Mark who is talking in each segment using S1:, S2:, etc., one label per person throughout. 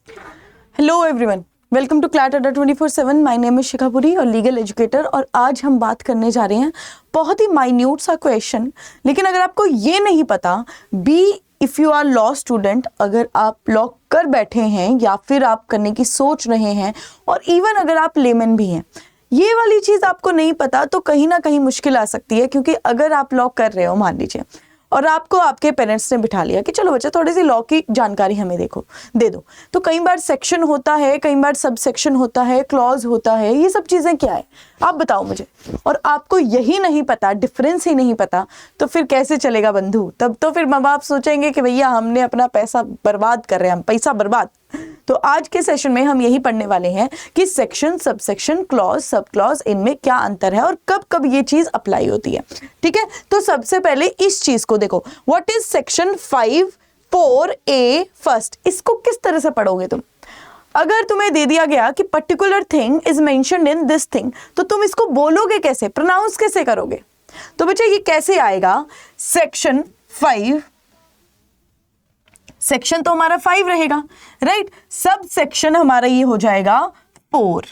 S1: Hello everyone, welcome to CLAT Adda 24/7। My name is शिखापुरी और legal educator. और आज हम बात करने जा रहे हैं बहुत ही माइन्यूट सा क्वेश्चन, लेकिन अगर आपको ये नहीं पता, be if you are law student, अगर आप लॉ कर बैठे हैं या फिर आप करने की सोच रहे हैं, और इवन अगर आप लेमन भी हैं, ये वाली चीज़ आपको नहीं पता तो कहीं ना कहीं मुश्किल आ सकती है। क्योंकि अगर आप लॉ कर रहे हो, मान लीजिए, और आपको आपके पेरेंट्स ने बिठा लिया कि चलो बच्चा थोड़ी सी लॉ की जानकारी हमें दे दो, तो कई बार सेक्शन होता है, कई बार सब सेक्शन होता है, क्लॉज होता है, ये सब चीज़ें क्या है आप बताओ मुझे। और आपको यही नहीं पता, डिफरेंस ही नहीं पता, तो फिर कैसे चलेगा बंधु। तब तो फिर माँ बाप सोचेंगे कि भैया हमने अपना पैसा बर्बाद कर रहे हैं, हम पैसा बर्बाद। तो आज के सेशन में हम यही पढ़ने वाले हैं कि section, sub section, clause, sub clause, इनमें क्या अंतर है और कब कब ये चीज अप्लाई होती है। ठीक है, तो सबसे पहले इस चीज को देखो, what is section 5(4)(a) first. इसको किस तरह से पढ़ोगे तुम? अगर तुम्हें दे दिया गया कि particular thing is mentioned in this thing, तो तुम इसको बोलोगे कैसे, प्रोनाउंस कैसे करोगे? तो बच्चा ये कैसे आएगा? सेक्शन 5, सेक्शन तो हमारा 5 रहेगा, राइट। सब सेक्शन हमारा ये हो जाएगा 4,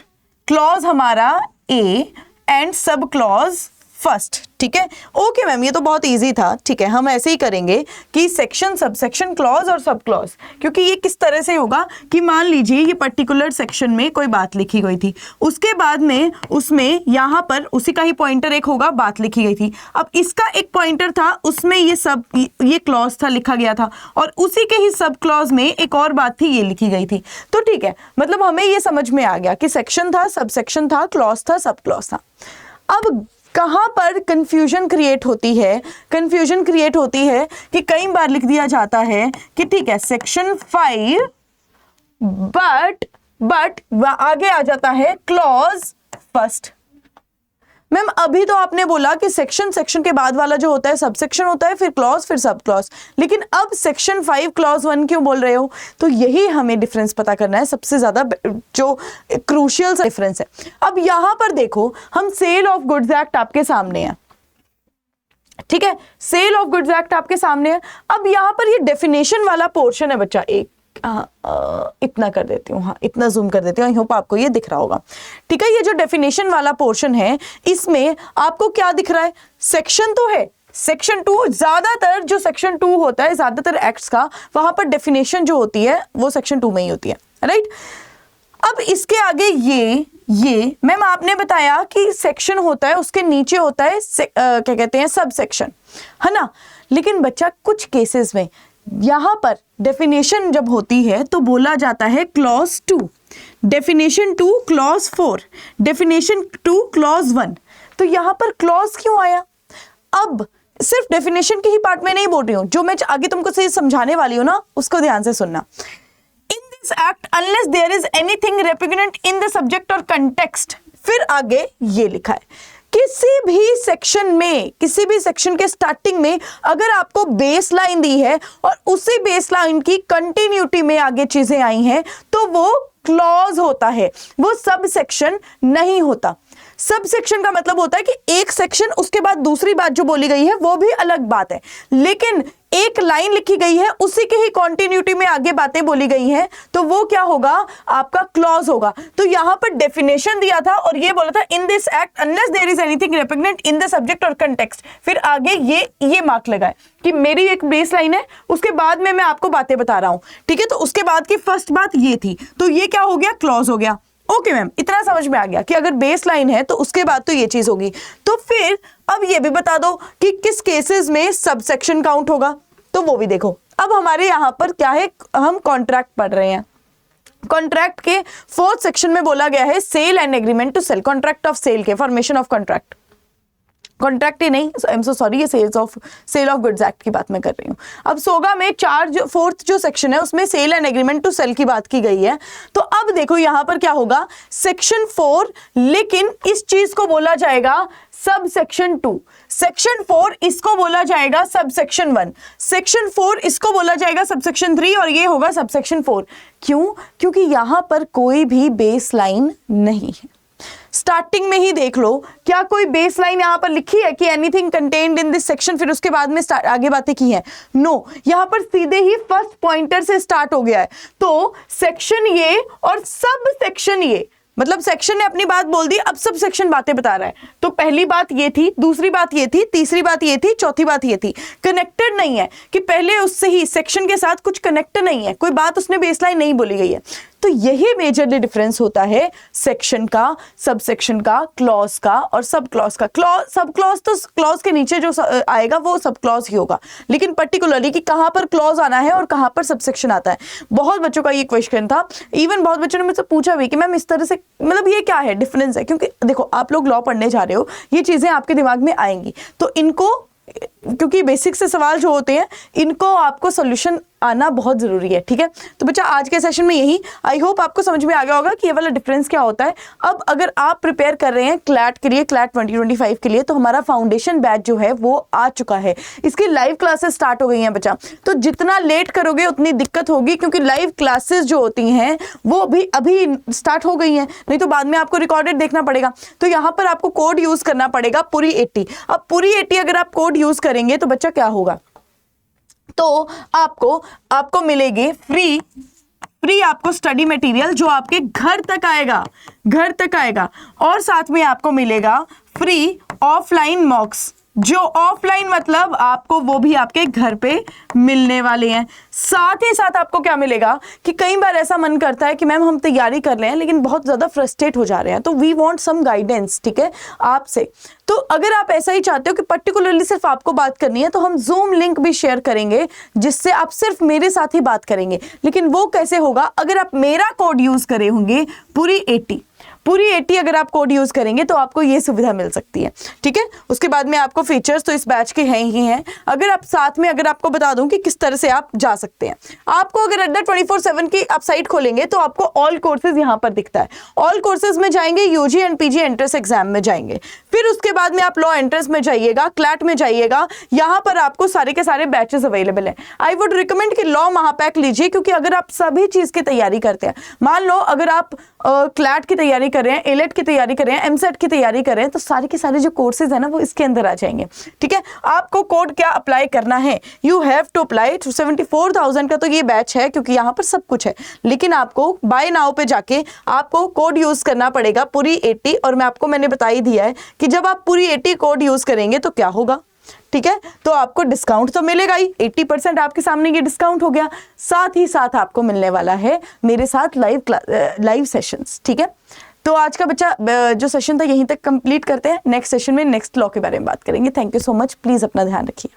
S1: क्लॉज हमारा A and sub clause first. ठीक है, ओके मैम, ये तो बहुत इजी था। ठीक है, हम ऐसे ही करेंगे कि सेक्शन, सब सेक्शन, क्लॉज और सब क्लॉज। क्योंकि ये किस तरह से होगा कि मान लीजिए ये पर्टिकुलर सेक्शन में कोई बात लिखी गई थी, उसके बाद में उसमें यहाँ पर उसी का ही पॉइंटर एक होगा, बात लिखी गई थी। अब इसका एक पॉइंटर था, उसमें ये क्लॉज था, लिखा गया था, और उसी के ही सब क्लॉज में एक और बात थी, ये लिखी गई थी। तो ठीक है, मतलब हमें ये समझ में आ गया कि सेक्शन था, सब सेक्शन था, क्लॉज था, सब क्लॉज था। अब कहां पर कंफ्यूजन क्रिएट होती है? कंफ्यूजन क्रिएट होती है कि कई बार लिख दिया जाता है कि ठीक है सेक्शन 5 बट आगे आ जाता है क्लॉज फर्स्ट। मैम अभी तो आपने बोला कि सेक्शन के बाद वाला जो होता है सब सेक्शन होता है, फिर क्लॉज, फिर सब क्लॉज, लेकिन अब सेक्शन 5 क्लॉज 1 क्यों बोल रहे हो? तो यही हमें डिफरेंस पता करना है, सबसे ज्यादा जो क्रूशियल डिफरेंस है। अब यहां पर देखो, हम सेल ऑफ गुड्स एक्ट आपके सामने है। ठीक है, सेल ऑफ गुड्स एक्ट आपके सामने है। अब यहां पर ये डेफिनेशन वाला पोर्शन है बच्चा, एक इतना कर देती हूँ, हाँ इतना जूम कर देती हूँ, आई होप आपको ये दिख रहा होगा। ठीक है, ये जो डेफिनेशन वाला पोर्शन है, इसमें आपको क्या दिख रहा है? सेक्शन तो है, सेक्शन 2, ज्यादातर जो सेक्शन 2 होता है, ज्यादातर एक्ट्स का, वहां पर डेफिनेशन जो होती है वो सेक्शन 2 में ही होती है, राइट। अब इसके आगे ये मैम आपने बताया कि सेक्शन होता है, उसके नीचे होता है क्या कहते हैं, सब सेक्शन, है ना। लेकिन बच्चा कुछ केसेस में यहां पर डेफिनेशन जब होती है तो बोला जाता है clause 2, definition 2 clause 4, definition 2 clause 1। तो यहां पर क्लॉज क्यों आया? अब सिर्फ डेफिनेशन के ही पार्ट में नहीं बोल रही हूं, जो मैं आगे तुमको से समझाने वाली हूं ना, उसको ध्यान से सुनना। In this act unless there is anything repugnant in the subject और कंटेक्स्ट, फिर आगे ये लिखा है किसी भी सेक्शन में, किसी भी सेक्शन के स्टार्टिंग में अगर आपको बेस लाइन दी है और उसी बेस लाइन की कंटिन्यूटी में आगे चीजें आई हैं, तो वो क्लॉज होता है, वो सब सेक्शन नहीं होता। सब सेक्शन का मतलब होता है कि एक सेक्शन, उसके बाद दूसरी बात जो बोली गई है वो भी अलग बात है, लेकिन एक लाइन लिखी गई है, उसी के ही कॉन्टिन्यूटी में आगे बातें बोली गई हैं, तो वो क्या होगा? आपका क्लॉज होगा। तो यहां पर डेफिनेशन दिया था और ये बोला था in this act unless there is anything repugnant in the subject और कंटेक्स्ट, फिर आगे ये मार्क लगाए कि मेरी एक बेस लाइन है, उसके बाद में मैं आपको बातें बता रहा हूं। ठीक है, तो उसके बाद की फर्स्ट बात ये थी, तो ये क्या हो गया? क्लॉज हो गया। ओके मैम, इतना समझ में आ गया कि अगर बेस लाइन है तो उसके बाद तो ये चीज होगी। तो फिर अब ये भी बता दो कि किस केसेस में सब सेक्शन काउंट होगा, तो वो भी देखो। अब हमारे यहां पर क्या है, हम कॉन्ट्रैक्ट पढ़ रहे हैं। कॉन्ट्रैक्ट के 4th सेक्शन में बोला गया है sale and agreement to sell, contract of sale के, फॉर्मेशन ऑफ कॉन्ट्रैक्ट, कॉन्ट्रैक्ट ही नहीं, आई एम सो सॉरी, ये सेल ऑफ गुड्स एक्ट की बात मैं कर रही हूँ। अब सोगा में 4th जो सेक्शन है उसमें sale and agreement to sell की बात की गई है। तो अब देखो यहां पर क्या होगा, सेक्शन 4, लेकिन इस चीज को बोला जाएगा सब सेक्शन 2, सेक्शन 4 इसको बोला जाएगा सब सेक्शन 1, सेक्शन 4 इसको बोला जाएगा सब सेक्शन 3, और ये होगा सब सेक्शन 4। क्यों? क्योंकि यहां पर कोई भी बेस लाइन नहीं है। स्टार्टिंग में ही देख लो, क्या कोई बेस लाइन यहाँ पर लिखी है कि anything contained in this section, फिर उसके बाद में आगे बातें की है? नो, यहाँ पर सीधे ही फर्स्ट पॉइंटर से स्टार्ट हो गया है। तो सेक्शन ये और सब सेक्शन ये, मतलब सेक्शन ने अपनी बात बोल दी, अब सब सेक्शन बातें बता रहा है। तो पहली बात ये थी, दूसरी बात ये थी, तीसरी बात ये थी, चौथी बात ये थी। कनेक्टेड नहीं है कि पहले उससे ही सेक्शन के साथ कुछ कनेक्ट नहीं है, कोई बात उसने बेसलाइन नहीं बोली गई है। तो यही मेजरली डिफरेंस होता है सेक्शन का, सब सेक्शन का, क्लॉज का और सब क्लॉज का। सब क्लॉज तो क्लॉज के नीचे जो आएगा वो सब क्लॉज ही होगा, लेकिन पर्टिकुलरली कि कहां पर क्लॉज आना है और कहां पर सब सेक्शन आता है, बहुत बच्चों का ये क्वेश्चन था। इवन बहुत बच्चों ने मुझसे पूछा भी कि मैम इस तरह से मतलब ये क्या है, डिफरेंस है? क्योंकि देखो आप लोग लॉ पढ़ने जा रहे हो, ये चीजें आपके दिमाग में आएंगी, तो इनको, क्योंकि बेसिक से सवाल जो होते हैं इनको आपको सॉल्यूशन आना बहुत जरूरी है, ठीक है। तो बच्चा आज के सेशन में यही, आई होप आपको समझ में आ गया होगा कि ये वाला डिफरेंस क्या होता है। अब अगर आप प्रिपेयर कर रहे हैं क्लैट के लिए, क्लैट 2025 के लिए, तो हमारा फाउंडेशन बैच जो है वो आ चुका है, इसकी लाइव क्लासेस स्टार्ट हो गई हैं बच्चा। तो जितना लेट करोगे उतनी दिक्कत होगी, क्योंकि लाइव क्लासेस जो होती हैं वो भी अभी स्टार्ट हो गई हैं, नहीं तो बाद में आपको रिकॉर्डेड देखना पड़ेगा। तो यहाँ पर आपको कोड यूज करना पड़ेगा पूरी 80। अब पूरी 80 अगर आप कोड यूज करेंगे तो बच्चा क्या होगा, तो आपको मिलेगी फ्री आपको स्टडी मटेरियल जो आपके घर तक आएगा, और साथ में आपको मिलेगा फ्री ऑफलाइन मॉक्स, जो ऑफलाइन मतलब आपको वो भी आपके घर पे मिलने वाले हैं। साथ ही साथ आपको क्या मिलेगा कि कई बार ऐसा मन करता है कि मैम हम तैयारी कर रहे हैं लेकिन बहुत ज़्यादा फ्रस्ट्रेट हो जा रहे हैं, तो वी वांट सम गाइडेंस, ठीक है, आपसे। तो अगर आप ऐसा ही चाहते हो कि पर्टिकुलरली सिर्फ आपको बात करनी है, तो हम जूम लिंक भी शेयर करेंगे जिससे आप सिर्फ मेरे साथ ही बात करेंगे। लेकिन वो कैसे होगा, अगर आप मेरा कोड यूज करे होंगे पूरी 80 अगर आप कोड यूज करेंगे तो आपको ये सुविधा मिल सकती है, ठीक है। उसके बाद में आपको फीचर्स तो इस बैच के हैं ही हैं। अगर आप साथ में अगर आपको बता दूं कि किस तरह से आप जा सकते हैं, आपको अगर अड्डा 24/7 की आप साइट खोलेंगे तो आपको ऑल कोर्सेज यहां पर दिखता है। ऑल कोर्सेज में जाएंगे, UG and PG entrance exam में जाएंगे, फिर उसके बाद में आप लॉ एंट्रेंस में जाइएगा, क्लैट में जाइएगा, यहां पर आपको सारे के सारे बैचेस अवेलेबल हैं। आई वुड रिकमेंड कि लॉ महापैक लीजिए, क्योंकि अगर आप सभी चीज की तैयारी करते हैं, मान लो अगर आप क्लैट की तैयारी कर रहे हैं, एलेट की तैयारी कर रहे हैं, एमसेट की तैयारी कर रहे हैं, तो सारे के सारे जो कोर्सेज है ना वो इसके अंदर आ जाएंगे, ठीक है। आपको कोड क्या अप्लाई करना है, यू हैव टू अप्लाई 74,000 का तो ये बैच है, क्योंकि यहाँ पर सब कुछ है, लेकिन आपको बाय नाउ पे जाके आपको कोड यूज करना पड़ेगा पूरी 80। और मैंने बता ही दिया है कि जब आप पूरी 80 कोड यूज करेंगे तो क्या होगा, ठीक है, तो आपको डिस्काउंट तो मिलेगा ही, 80% आपके सामने ये डिस्काउंट हो गया। साथ ही साथ आपको मिलने वाला है मेरे साथ लाइव सेशंस, ठीक है। तो आज का बच्चा जो सेशन था यहीं तक कंप्लीट करते हैं, नेक्स्ट सेशन में नेक्स्ट लॉ के बारे में बात करेंगे। Thank you so much, please अपना ध्यान रखिए।